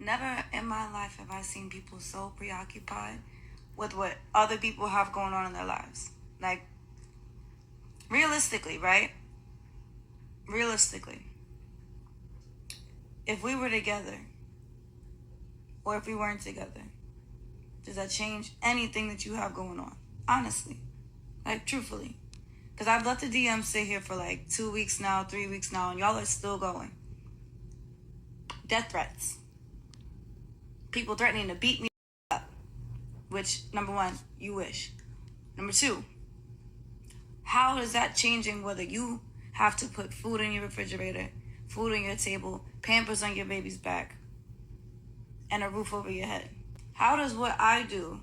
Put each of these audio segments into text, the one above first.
Never in my life have I seen people so preoccupied with what other people have going on in their lives. Like, realistically, right? Realistically, if we were together or if we weren't together, does that change anything that you have going on? Honestly, like, truthfully. Because I've let the DM sit here for like 2 weeks now, 3 weeks now, and y'all are still going. Death threats. People threatening to beat me up. Which, number one, you wish. Number two, how is that changing whether you have to put food in your refrigerator, food on your table, Pampers on your baby's back, and a roof over your head? How does what I do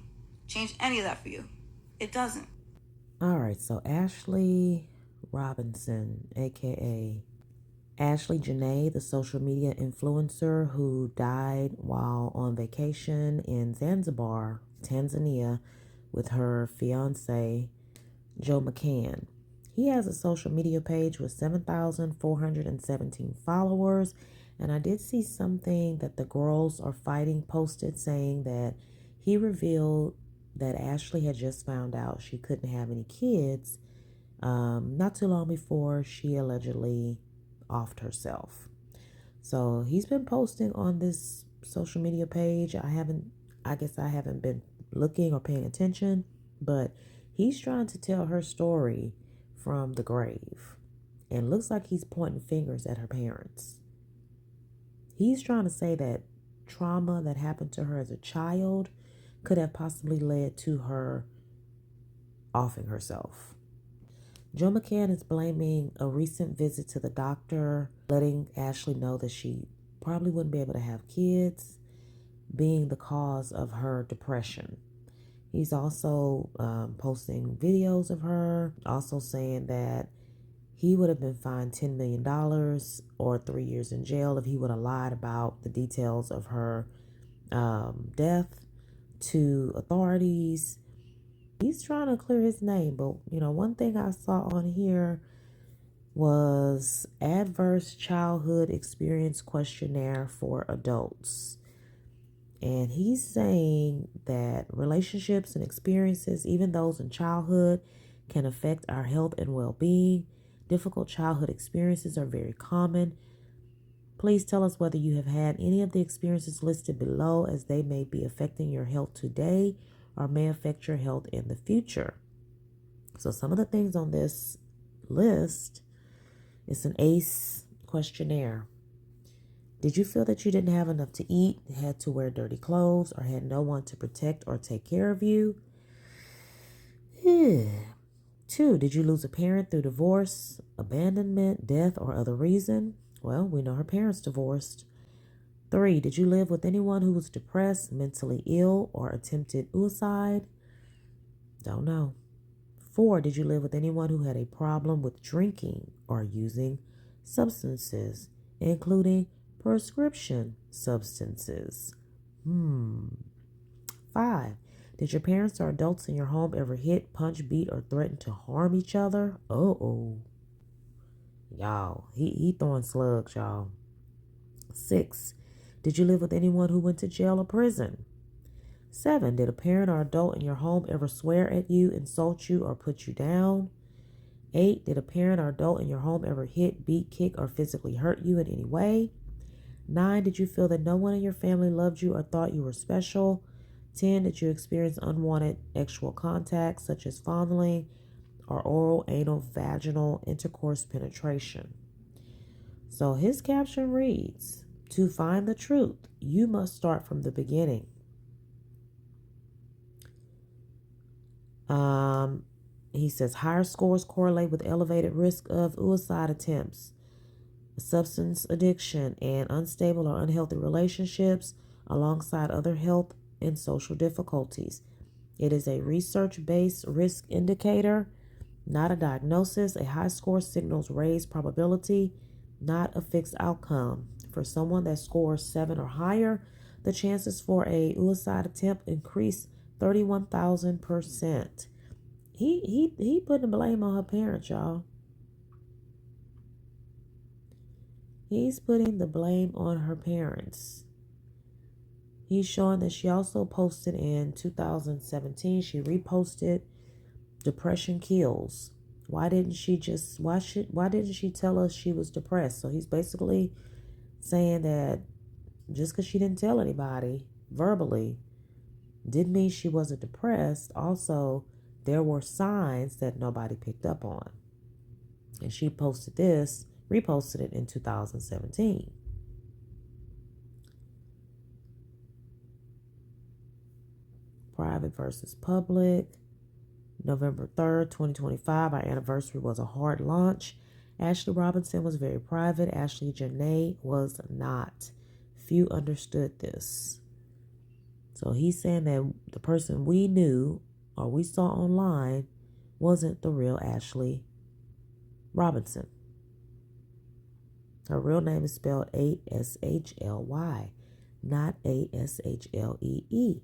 change any of that for you? It doesn't. All right, so Ashlee Robinson, aka Ashlee Jenae, the social media influencer who died while on vacation in Zanzibar, Tanzania, with her fiancé, Joe McCann. He has a social media page with 7,417 followers, and I did see something that the Girls Are Fighting posted saying that he revealed that Ashlee had just found out she couldn't have any kids not too long before she allegedly offed herself. So he's been posting on this social media page. I guess I haven't been looking or paying attention, but he's trying to tell her story from the grave. And looks like he's pointing fingers at her parents. He's trying to say that trauma that happened to her as a child could have possibly led to her offing herself. Joe McCann is blaming a recent visit to the doctor, letting Ashlee know that she probably wouldn't be able to have kids, being the cause of her depression. He's also posting videos of her, also saying that he would have been fined $10 million or 3 years in jail if he would have lied about the details of her death to authorities. He's trying to clear his name, but one thing I saw on here was adverse childhood experience questionnaire for adults. And he's saying that relationships and experiences, even those in childhood, can affect our health and well-being. Difficult childhood experiences are very common. Please tell us whether you have had any of the experiences listed below, as they may be affecting your health today or may affect your health in the future. So some of the things on this list is an ACE questionnaire. Did you feel that you didn't have enough to eat, had to wear dirty clothes, or had no one to protect or take care of you? 2, did you lose a parent through divorce, abandonment, death, or other reason? Well, we know her parents divorced. 3, did you live with anyone who was depressed, mentally ill, or attempted suicide? Don't know. 4, did you live with anyone who had a problem with drinking or using substances, including prescription substances? 5, did your parents or adults in your home ever hit, punch, beat, or threaten to harm each other? Y'all, he throwing slugs, y'all. 6, did you live with anyone who went to jail or prison? 7, did a parent or adult in your home ever swear at you, insult you, or put you down? 8, did a parent or adult in your home ever hit, beat, kick, or physically hurt you in any way? 9, did you feel that no one in your family loved you or thought you were special? 10, did you experience unwanted sexual contact, such as fondling or oral, anal, vaginal intercourse penetration? So his caption reads, to find the truth, you must start from the beginning. He says higher scores correlate with elevated risk of suicide attempts, substance addiction, and unstable or unhealthy relationships, alongside other health and social difficulties. It is a research-based risk indicator, not a diagnosis. A high score signals raised probability, not a fixed outcome. For someone that scores 7 or higher, the chances for a suicide attempt increase 31,000%. He putting the blame on her parents, y'all. He's putting the blame on her parents. He's showing that she also posted in 2017. She reposted "Depression Kills." Why didn't she tell us she was depressed? So he's basically saying that just because she didn't tell anybody verbally didn't mean she wasn't depressed. Also, there were signs that nobody picked up on. And she reposted it in 2017. Private versus public. November 3rd, 2025. Our anniversary was a hard launch. Ashlee Robinson was very private. Ashlee Jenae was not. Few understood this. So he's saying that the person we knew or we saw online wasn't the real Ashlee Robinson. Her real name is spelled Ashly, not Ashlee.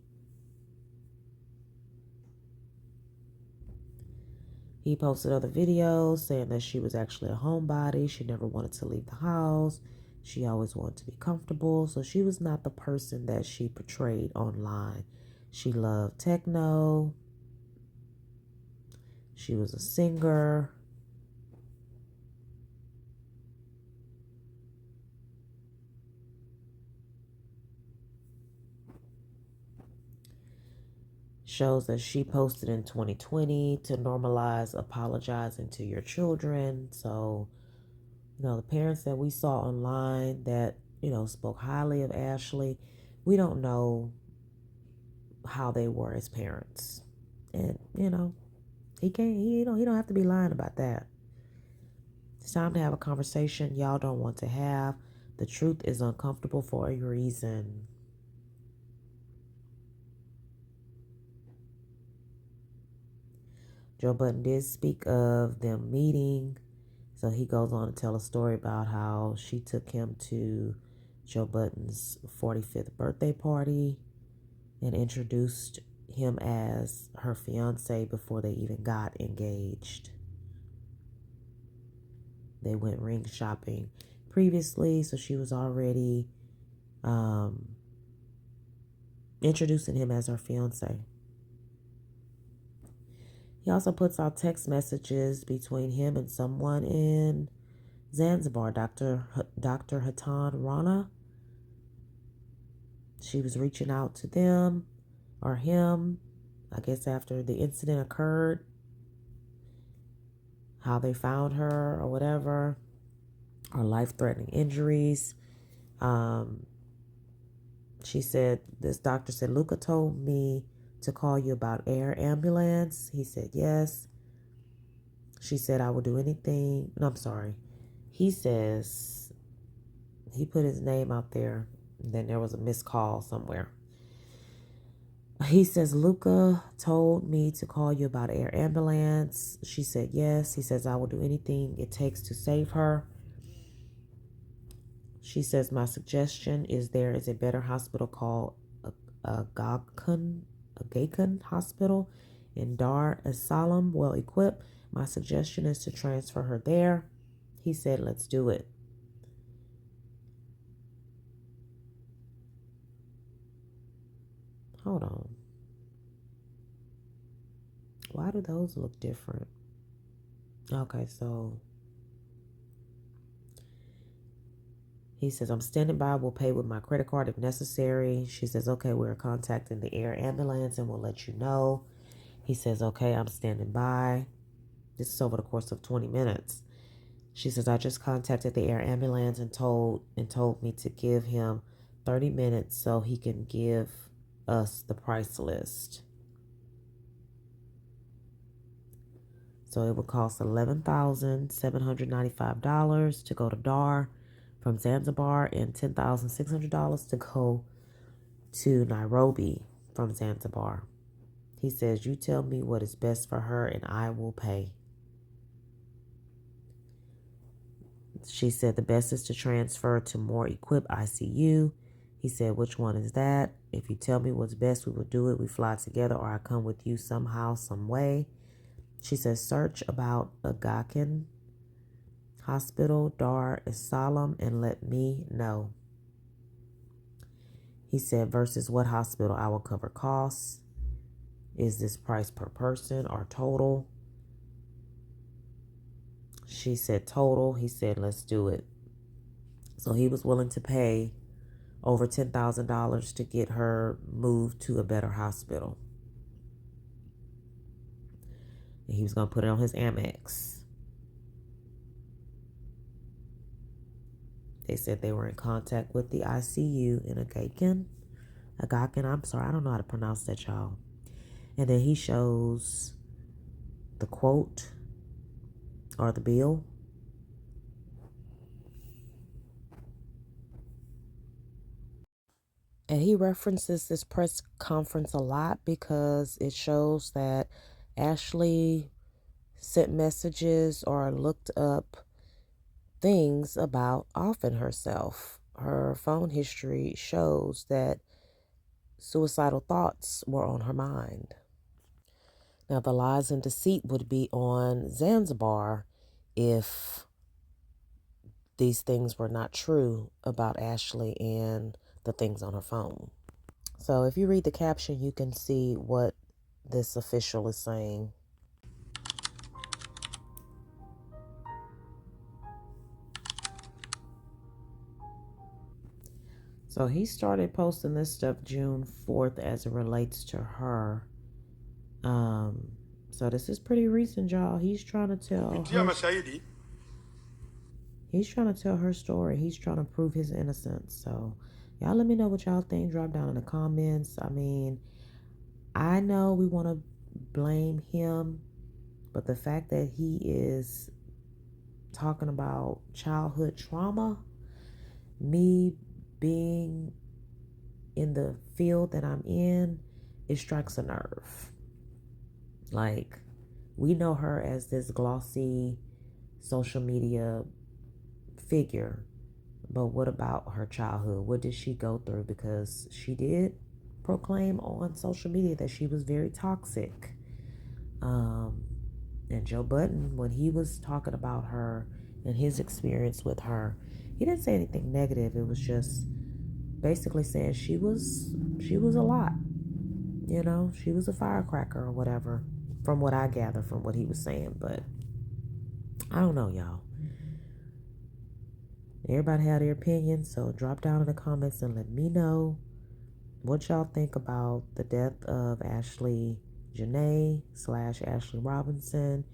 He posted other videos saying that she was actually a homebody. She never wanted to leave the house. She always wanted to be comfortable. So she was not the person that she portrayed online. She loved techno. She was a singer. Shows that she posted in 2020 to normalize apologizing to your children. So, the parents that we saw online that, spoke highly of Ashlee, we don't know how they were as parents. And, he don't have to be lying about that. It's time to have a conversation y'all don't want to have. The truth is uncomfortable for a reason. Joe Budden did speak of them meeting. So he goes on to tell a story about how she took him to Joe Budden's 45th birthday party and introduced him as her fiance before they even got engaged. They went ring shopping previously, so she was already introducing him as her fiance. He also puts out text messages between him and someone in Zanzibar, Dr. Hatan Rana. She was reaching out to them or him, I guess after the incident occurred, how they found her or whatever, or life-threatening injuries. She said, this doctor said, Luca told me to call you about air ambulance. He said, yes. She said, I will do anything. No, I'm sorry. He says, he put his name out there, and then there was a missed call somewhere. He says, Luca told me to call you about air ambulance. She said, yes. He says, I will do anything it takes to save her. She says, my suggestion is there is a better hospital called a Gakan hospital in Dar es Salaam, well equipped. My suggestion is to transfer her there. He said, let's do it. Hold on. Why do those look different? Okay, so he says, I'm standing by. We'll pay with my credit card if necessary. She says, okay, we're contacting the air ambulance and we'll let you know. He says, okay, I'm standing by. This is over the course of 20 minutes. She says, I just contacted the air ambulance and told me to give him 30 minutes so he can give us the price list. So it would cost $11,795 to go to Dar from Zanzibar and $10,600 to go to Nairobi from Zanzibar. He says, you tell me what is best for her and I will pay. She said the best is to transfer to more equipped ICU. He said, which one is that? If you tell me what's best, we will do it. We fly together or I come with you somehow, some way. She says, search about Aga Khan Hospital, Dar es Salaam, and let me know. He said, versus what hospital I will cover costs. Is this price per person or total? She said total. He said, let's do it. So he was willing to pay over $10,000 to get her moved to a better hospital. And he was going to put it on his Amex. They said they were in contact with the ICU in Agakin. I'm sorry, I don't know how to pronounce that, y'all. And then he shows the quote or the bill. And he references this press conference a lot because it shows that Ashlee sent messages or looked up things about offing herself. Her phone history shows that suicidal thoughts were on her mind. Now, the lies and deceit would be on Zanzibar if these things were not true about Ashlee and the things on her phone. So if you read the caption, you can see what this official is saying. So he started posting this stuff June 4th as it relates to her. So this is pretty recent, y'all. He's trying to tell her story. He's trying to prove his innocence. So y'all let me know what y'all think. Drop down in the comments. I mean, I know we want to blame him, but the fact that he is talking about childhood trauma, me being in the field that I'm in, it strikes a nerve. Like, we know her as this glossy social media figure, but what about her childhood? What did she go through? Because she did proclaim on social media that she was very toxic. And Joe Budden, when he was talking about her and his experience with her, he didn't say anything negative. It was just basically saying she was a lot. You know, she was a firecracker or whatever, from what I gather from what he was saying. But I don't know, y'all. Everybody had their opinion, so drop down in the comments and let me know what y'all think about the death of Ashlee Jenae / Ashlee Robinson.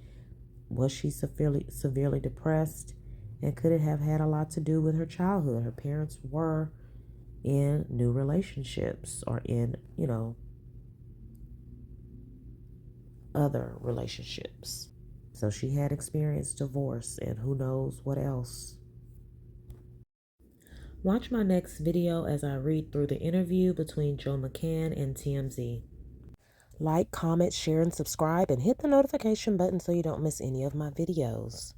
Was she severely depressed? And could it have had a lot to do with her childhood? Her parents were in new relationships or in, other relationships. So she had experienced divorce and who knows what else. Watch my next video as I read through the interview between Joe McCann and TMZ. Like, comment, share, and subscribe, and hit the notification button so you don't miss any of my videos.